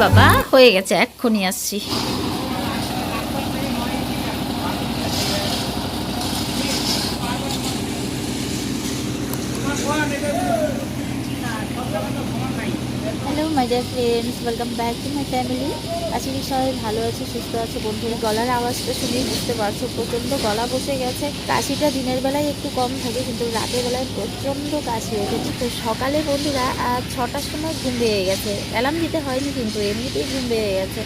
বাবা, হয়ে গেছে, এক্ষুনি আসছি। Hello my dear friends, welcome back to my family. আশা করি সবাই ভালো আছে, সুস্থ আছে। বন্ধুরা, গলার আওয়াজটা শুনেই বুঝতে পারছো প্রচণ্ড গলা বসে গেছে। কাশিটা দিনের বেলায় একটু কম থাকে, কিন্তু রাতের বেলায় প্রচণ্ড কাশি হয়েছে। তো সকালে বন্ধুরা 6টার সময় ঘুম পেয়ে গেছে, অ্যালার্ম দিতে হয়নি, কিন্তু এমনিতেই ঘুম পেয়ে গেছে।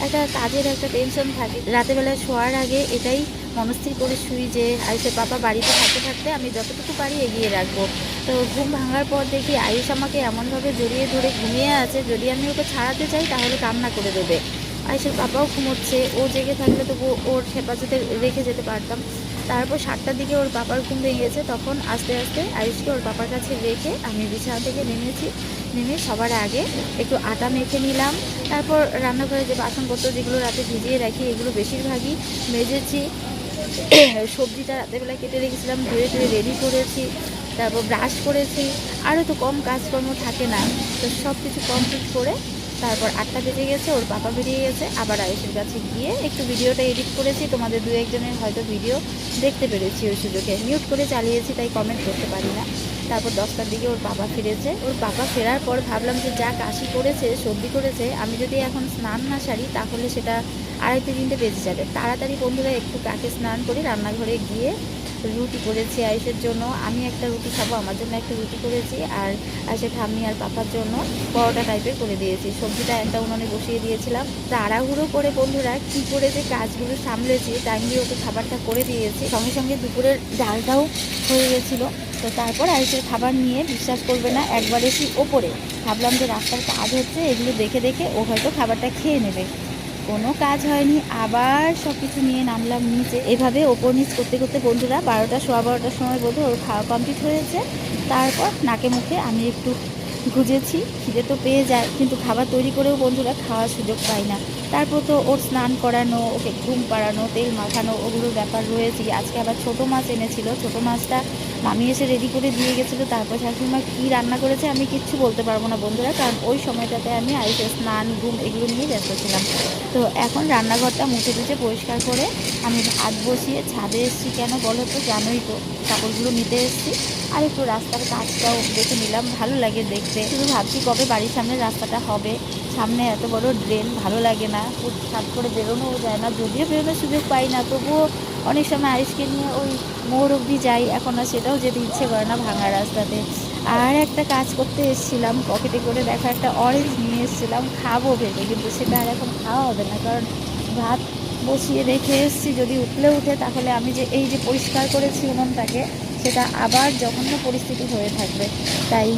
একটা কাজের একটা টেনশন থাকে রাতের বেলায় শোয়ার আগে, এটাই মনস্থির করে শুই যে আয়ুষের পাপা বাড়িতে থাকতে থাকতে আমি যতটুকু পারি এগিয়ে রাখবো। তো ঘুম ভাঙার পর দেখি আয়ুষ আমাকে এমনভাবে জড়িয়ে ধরে ঘুমিয়ে আছে, যদি আমি ওকে ছাড়াতে চাই তাহলে কান্না করে দেবে। আয়ুষের পাপাও ঘুমোচ্ছে, ও জেগে থাকলে তবু ওর হেফাজতে রেখে যেতে পারতাম। তারপর 7টার দিকে ওর পাপার ঘুম ভেঙে গেছে, তখন আস্তে আস্তে আয়ুষকে ওর পাপার কাছে রেখে আমি বিছানা থেকে নেমেছি। নেমে সবার আগে একটু আটা মেখে নিলাম। তারপর রান্নাঘরে যে বাসনপত্র যেগুলো রাতে ভিজিয়ে রাখি এগুলো বেশিরভাগই মেজেছি। সবজিটা রাতেরবেলা কেটে রেখেছিলাম, ধুয়ে ধুয়ে রেডি করেছি। তারপর ব্রাশ করেছি। আরও তো কম কাজকর্ম থাকে না, তো সব কিছু কমপ্লিট করে তারপর 8টা বেজে গেছে, ওর পাপা বেরিয়ে গেছে। আবার আয়ুষের কাছে গিয়ে একটু ভিডিওটা এডিট করেছি, তোমাদের দু একজনের হয়তো ভিডিও দেখতে পেরেছি ওই সুযোগে। মিউট করে চালিয়েছি, তাই কমেন্ট করতে পারি না। তারপর 10টার দিকে ওর পাপা ফিরেছে। ওর পাপা ফেরার পর ভাবলাম যে যা কাশি করেছে, সর্দি করেছে, আমি যদি এখন স্নান না সারি তাহলে সেটা 2:30-3টে বেজে যাবে। তাড়াতাড়ি বন্ধুরা একটু কাকে স্নান করি, রান্নাঘরে গিয়ে রুটি করেছি আয়ুষের জন্য। আমি একটা রুটি খাবো, আমার জন্য একটা রুটি করেছি, আর আয়ুষের ঠাম্মি আর পাপার জন্য পরোটা টাইপের করে দিয়েছি। সবজিটা একটা উনুনে বসিয়ে দিয়েছিলাম। তাড়াহুড়ো করে বন্ধুরা কী করে যে কাজগুলো সামলেছি, টাইমলি ওকে খাবারটা করে দিয়েছি, সঙ্গে সঙ্গে দুপুরের ডালটাও হয়ে গেছিলো। তো তারপর আয়ুষের খাবার নিয়ে বিশ্বাস করবে না, একবার এসি ওপরে, ভাবলাম যে রাস্তার কাজ হচ্ছে, এগুলো দেখে দেখে ও হয়তো খাবারটা খেয়ে নেবে। কোনো কাজ হয়নি, আবার সব কিছু নিয়ে নামলাম নিচে। এভাবে ওপর নিচ করতে করতে বন্ধুরা 12টা, সোয়া 12টার সময় বোধহয় ওর খাওয়া কমপ্লিট হয়েছে। তারপর নাকে মুখে আমি একটু গুজেছি, খিদে তো পেয়ে যায়, কিন্তু খাবার তৈরি করেও বন্ধুরা খাওয়ার সুযোগ পাই না। তারপর তো ওর স্নান করানো, ওকে ঘুম পাড়ানো, তেল মাখানো, ওগুলোর ব্যাপার রয়েছে। আজকে আবার ছোটো মাছ এনেছিল, ছোটো মাছটা মামি এসে রেডি করে দিয়ে গেছিলো। তারপর শাশুড়িমা কী রান্না করেছে আমি কিচ্ছু বলতে পারবো না বন্ধুরা, কারণ ওই সময়টাতে আমি আয়ুষের স্নান ঘুম এগুলো নিয়ে ব্যস্ত ছিলাম। তো এখন রান্নাঘরটা মুছে টুছে পরিষ্কার করে আমি ভাত বসিয়ে ছাদে এসেছি। কেন বলো তো, জানোই তো, কাপড়গুলো নিতে এসেছি। আর একটু রাস্তার কাজটাও দেখে নিলাম, ভালো লাগে দেখতে। শুধু ভাবছি কবে বাড়ির সামনে রাস্তাটা হবে। সামনে এত বড় ড্রেন, ভালো লাগে না, ফুটফাট করে বেরোনোও যায় না। যদিও বেরোনোর সুযোগ পাই না, তবুও অনেক সময় আয়ুষকে নিয়ে ওই মোড় অবধি যাই, এখন আর সেটাও যেতে ইচ্ছে করে না ভাঙা রাস্তাতে। আর একটা কাজ করতে এসেছিলাম, পকেটে করে দেখা একটা অরেঞ্জ নিয়ে এসেছিলাম, খাবো ভেবে, কিন্তু সেটা আর এখন খাওয়া হবে না, কারণ ভাত বসিয়ে রেখে এসেছি। যদি উঠে তাহলে আমি যে এই যে পরিষ্কার করেছি উনুনটাকে, সেটা আবার জঘন্য পরিস্থিতি হয়ে থাকবে। তাই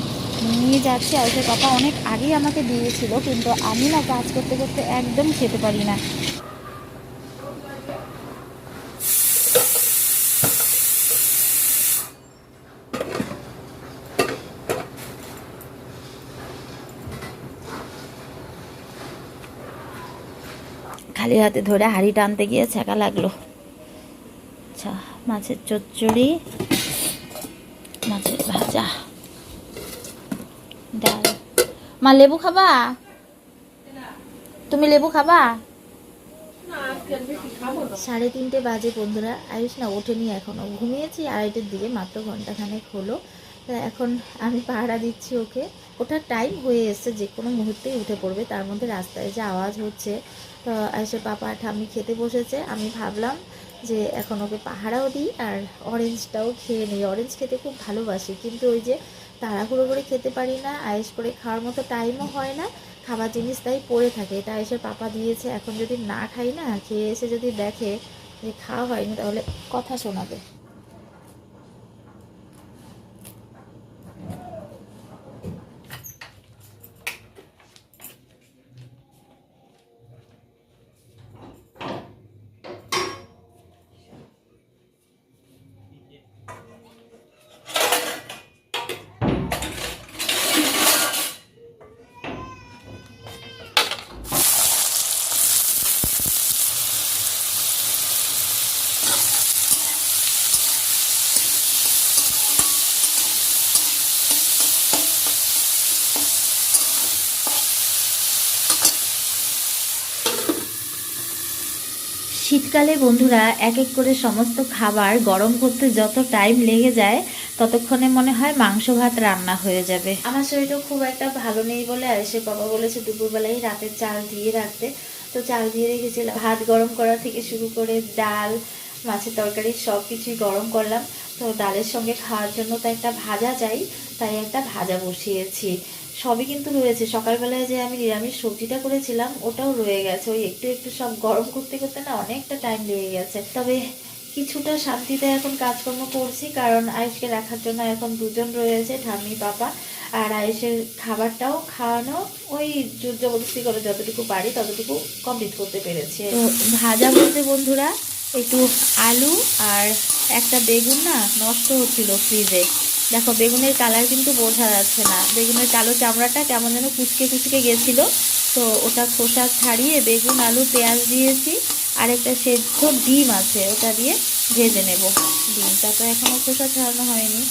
নিয়ে যাচ্ছি। আয়ুষের পাপা অনেক আগেই আমাকে দিয়েছিল, কিন্তু আমি না কাজ করতে করতে একদম খেতে পারি না। খালি হাতে ধরে হাঁড়ি টানতে গিয়ে ছ্যাঁকা লাগলো। আচ্ছা, মাছের চচ্চড়ি, মাছের ভাজা, ডাল। মা লেবু খাবা? তুমি লেবু খাবা? 3:30 বাজে বন্ধুরা। আয়ুষ না ওঠেনি এখনও, ঘুমিয়েছি 2:30টার দিকে, মাত্র ঘন্টাখানেক হলো। এখন আমি পাহারা দিচ্ছি ওকে। ওঠার টাইম হয়ে এসছে, যে কোনো মুহূর্তেই উঠে পড়বে। তার মধ্যে রাস্তায় যে আওয়াজ হচ্ছে, তো আয়ুষের পাপা ঠাম্মি খেতে বসেছে। আমি ভাবলাম যে এখন ওকে পাহারাও দিই আর অরেঞ্জটাও খেয়ে নিই। অরেঞ্জ খেতে খুব ভালোবাসি, কিন্তু ওই যে তাড়াহুড়ো করে খেতে পারি না, আয়েশ করে খাওয়ার মতো টাইমও হয় না, খাবার জিনিস তাই পড়ে থাকে। এটা এসে পাপা দিয়েছে, এখন যদি না খাই না, খেয়ে এসে যদি দেখে যে খাওয়া হয়নি, তাহলে কথা শোনাবে। শীতকালে বন্ধুরা এক এক করে সমস্ত খাবার গরম করতে যত টাইম লেগে যায় ততক্ষণে মনে হয় মাংস ভাত রান্না হয়ে যাবে। আমার শরীরটা খুব একটা ভালো নেই বলে এসে বাবা বলেছে দুপুরবেলায় রাতের চাল দিয়ে রাখতে, তো চাল দিয়ে রেখেছিলাম। ভাত গরম করা থেকে শুরু করে ডাল, মাছের তরকারি সব কিছুই গরম করলাম। তো ডালের সঙ্গে খাওয়ার জন্য তো একটা ভাজা চাই, তাই একটা ভাজা বসিয়েছি। সবই কিন্তু রয়েছে, সকালবেলায় যে আমি নিরামিষ সবজিটা করেছিলাম ওটাও রয়ে গেছে। ওই একটু একটু সব গরম করতে করতে না অনেকটা টাইম লেগে গেছে। তবে কিছুটা শান্তিতে এখন কাজকর্ম করছি, কারণ আয়ুষকে রাখার জন্য এখন দুজন রয়েছে, ঠাম্মি পাপা। আর আয়ুষের খাবারটাও খাওয়ানো ওই জবরদস্তি করে যতটুকু পারি ততটুকু কমপ্লিট করতে পেরেছি। তো ভাজা বলতে বন্ধুরা একটু আলু আর একটা বেগুন না নষ্ট হচ্ছিল ফ্রিজে। দেখো বেগুনের কালার কিন্তু বোঝা যাচ্ছে না, বেগুনের কালো চামড়াটা কেমন যেন কুচকে কুচকে গেছিলো। তো ওটা খোসা ছাড়িয়ে বেগুন আলু পেঁয়াজ দিয়েছি, আর একটা সেদ্ধ ডিম আছে ওটা দিয়ে ভেজে নেব। ডিমটা তো এখনও খোসা ছাড়ানো হয়নি।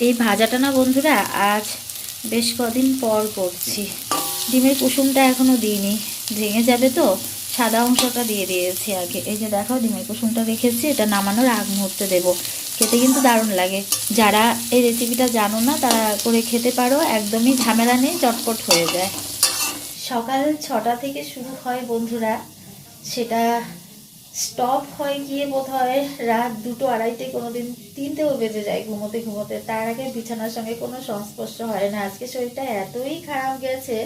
এই ভাজাটা না বন্ধুরা আজ বেশ কদিন পর করছি। ডিমের কুসুমটা এখনও দিইনি, ভেঙে যাবে তো, সাদা অংশটা দিয়ে দিয়েছি আগে। এই যে দেখো ডিমের কুসুমটা রেখেছি, এটা নামানোর আগ মুহূর্তে দেবো। খেতে কিন্তু দারুণ লাগে। যারা এই রেসিপিটা জানো না তারা করে খেতে পারো, একদমই ঝামেলা নেই, চটপট হয়ে যায়। সকাল 6টা থেকে শুরু হয় বন্ধুরা, সেটা স্টপ হয় গিয়ে বোধ হয় রাত 2টো 2:30, কোনোদিন 3টেও বেজে যায় ঘুমোতে ঘুমোতে। তার আগে বিছানার সঙ্গে কোনো সংস্পর্শ হয় না। আজকে শরীরটা এতই খারাপ গেছে,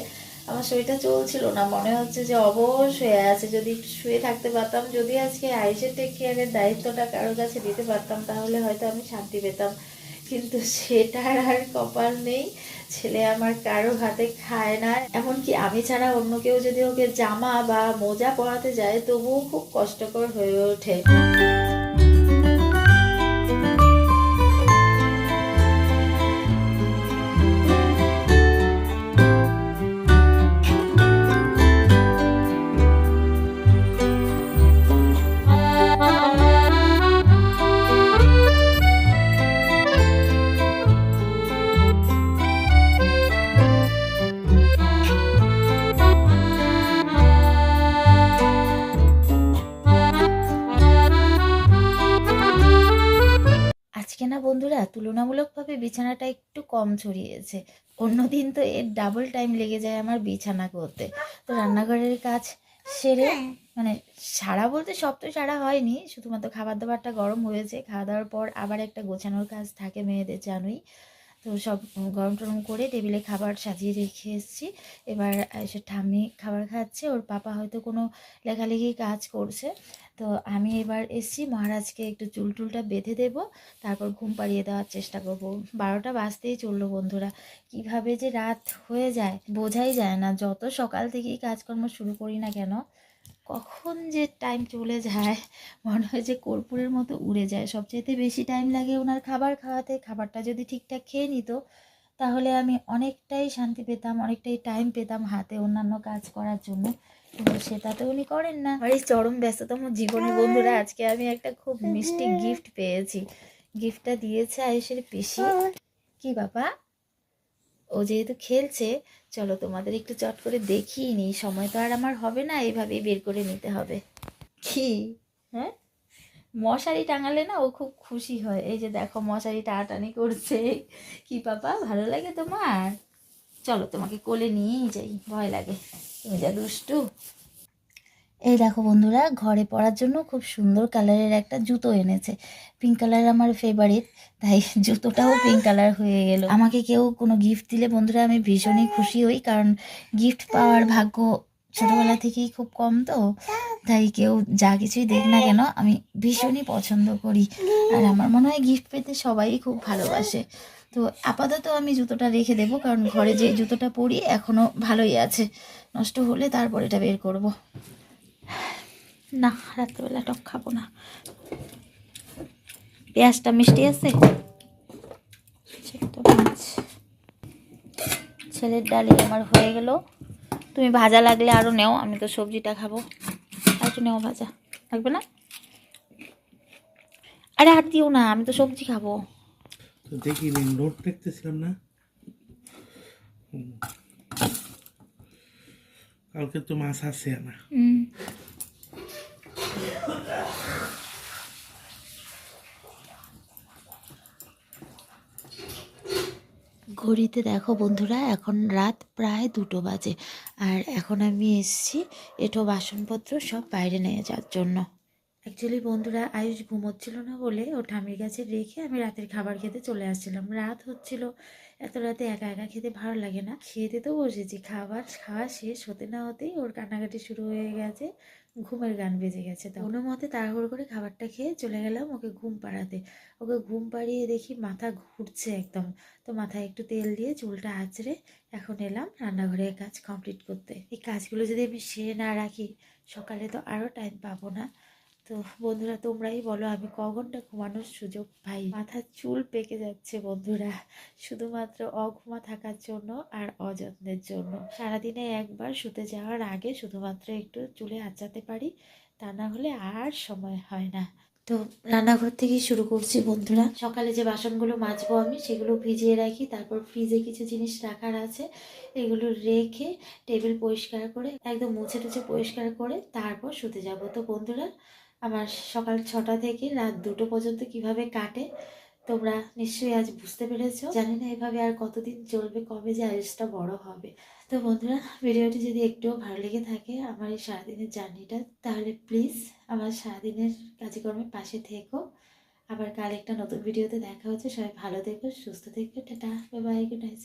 আমার শরীরটা চলছিল না, মনে হচ্ছে যে অবশ হয়ে আছে। যদি একটু শুয়ে থাকতে পারতাম, যদি আজকে আইসের টেক কেয়ারের দায়িত্বটা কারোর কাছে দিতে পারতাম তাহলে হয়তো আমি শান্তি পেতাম, কিন্তু সেটার আর কপাল নেই। ছেলে আমার কারো হাতে খায় না, এমনকি আমি ছাড়া অন্য কেউ যদি ওকে জামা বা মোজা পরাতে যায় তবুও খুব কষ্টকর হয়ে ওঠে। আজকে না বন্ধুরা তুলনামূলকভাবে বিছানাটা একটু কম ছড়িয়েছে। অন্যদিন তো এর ডাবল টাইম লেগে যায় আমার বিছানা করতে। তো রান্নাঘরের কাজ সেরে মানে সারা বলতে সব তো সারা হয়নি, শুধুমাত্র খাবার দাবারটা গরম হয়েছে। খাওয়া দাওয়ার পর আবার একটা গোছানোর কাজ থাকে মেয়েদের, জানোই তো। সব গরম টরম করে টেবিলে খাবার সাজিয়ে রেখে এসেছি। এবার এসে ঠাম্মি খাবার খাচ্ছে, ওর পাপা হয়তো কোনো লেখালেখি কাজ করছে। তো আমি এবার এসছি, মহারাজকে একটু চুল টুলটা বেঁধে দেবো, তারপর ঘুম পাড়িয়ে দেওয়ার চেষ্টা করবো। 12টা বাজতেই চললো বন্ধুরা, কিভাবে যে রাত হয়ে যায় বোঝাই যায় না। যত সকাল থেকেই কাজকর্ম শুরু করি না কেন, কখন যে টাইম চলে যায় মনে হয় যে কর্পূরের মতো উড়ে যায়। সবচেয়ে বেশি টাইম লাগে ওনার খাবার খাওয়াতে। খাবারটা যদি ঠিকঠাক খেয়ে নিত তাহলে আমি অনেকটাই শান্তি পেতাম, অনেকটাই টাইম পেতাম হাতে অন্যান্য কাজ করার জন্য, কিন্তু সেটা তো উনি করেন না। আর এই চরম ব্যস্ততম জীবনে বন্ধুরা আজকে আমি একটা খুব মিষ্টি গিফট পেয়েছি। গিফটটা দিয়েছে আয়ুষের পিসি। কি বাবা, ও যেহেতু খেলছে, চলো তোমাদের একটু চট করে দেখিয়ে নিই। সময় তো আর আমার হবে না, এইভাবেই বের করে নিতে হবে। কি হ্যাঁ, মশারি টাঙালে না ও খুব খুশি হয়। এই যে দেখো মশারি টানাটানি করছে। কি বাবা, ভালো লাগে তোমার? চলো তোমাকে কোলে নিয়েই যাই, ভয় লাগে, তুমি যা দুষ্টু। এই দেখো বন্ধুরা, ঘরে পরার জন্য খুব সুন্দর কালারের একটা জুতো এনেছে। পিঙ্ক কালার আমার ফেভারিট, তাই জুতোটাও পিঙ্ক কালার হয়ে গেল। আমাকে কেউ কোনো গিফট দিলে বন্ধুরা আমি ভীষণই খুশি হই, কারণ গিফট পাওয়ার ভাগ্য ছোটোবেলা থেকেই খুব কম। তো তাই কেউ যা কিছুই দেখ না কেন আমি ভীষণই পছন্দ করি, আর আমার মনে হয় গিফট পেতে সবাই খুব ভালোবাসে। তো আপাতত আমি জুতোটা রেখে দেবো, কারণ ঘরে যে জুতোটা পরি এখনও ভালোই আছে, নষ্ট হলে তারপর এটা বের করব। না, রাত্রেবেলা টক খাবো না। পেঁয়াজটা মিষ্টি আছে। ছেলের ডালি আমার হয়ে গেল। তুমি ভাজা লাগলে আরও নেও, আমি তো সবজিটা খাবো। আর একটু নেও ভাজা, লাগবে না? আরে আর দিও না, আমি তো সবজি খাবো। তো দেখি নোট দেখতেছিলাম না, কালকে তো মাছ আছে না। ঘড়িতে দেখো বন্ধুরা, এখন রাত প্রায় 2টো বাজে। আর এখন আমি এসেছি এঁটো বাসনপত্র সব বাইরে নিয়ে যাওয়ার জন্য। অ্যাকচুয়ালি বন্ধুরা, আয়ুষ ঘুমোচ্ছিল না বলে ও ঠাম্মির কাছে রেখে আমি রাতের খাবার খেতে চলে আসছিলাম। রাত হচ্ছিল, এত রাতে একা একা খেতে ভালো লাগে না। খেতে তো বসেছি, খাওয়া শেষ হতে না হতেই ওর কান্নাকাটি শুরু হয়ে গেছে, ঘুমের গান বেজে গেছে। তো কোনো মতে তাড়াহুড়ো করে খাবারটা খেয়ে চলে গেলাম ওকে ঘুম পাড়াতে। ওকে ঘুম পাড়িয়ে দেখি মাথা ঘুরছে একদম। তো মাথায় একটু তেল দিয়ে চুলটা আঁচড়ে এখন এলাম রান্নাঘরের কাজ কমপ্লিট করতে। এই কাজগুলো যদি আমি সেরে না রাখি, সকালে তো আরও টাইম পাবো না। তো বন্ধুরা, তোমরাই বলো আমি ক ঘন্টা ঘুমানোর সুযোগ পাই? মাথার চুল পেকে যাচ্ছে বন্ধুরা, শুধুমাত্র অঘুমা থাকার জন্য আর অযত্নের জন্য। সারাদিনে একবার শুতে যাওয়ার আগে শুধুমাত্র একটু চুলে আঁচাতে পারি, তা না হলে আর সময় হয় না। তো রান্নাঘর থেকেই শুরু করছি বন্ধুরা। সকালে যে বাসনগুলো মাজবো আমি সেগুলো ভিজিয়ে রাখি, তারপর ফ্রিজে কিছু জিনিস রাখার আছে, এগুলো রেখে টেবিল পরিষ্কার করে একদম মুছে টুছে পরিষ্কার করে তারপর শুতে যাব। তো বন্ধুরা, আমার সকাল 6টা থেকে রাত 2টো পর্যন্ত কিভাবে কাটে তোমরা নিশ্চয়ই আজ বুঝতে পেরেছো। জানি না এভাবে আর কতদিন চলবে, কবে যে আয়ুষটা বড় হবে। তো বন্ধুরা, ভিডিওটি যদি একটুও ভালো লেগে থাকে আমার এই সারাদিনের জার্নিটা, তাহলে প্লিজ আমার সারাদিনের কাজকর্মের পাশে থেকো। আবার কাল একটা নতুন ভিডিওতে দেখা হচ্ছে। সবাই ভালো থেকো, সুস্থ থেকো, tata, bye bye, good night.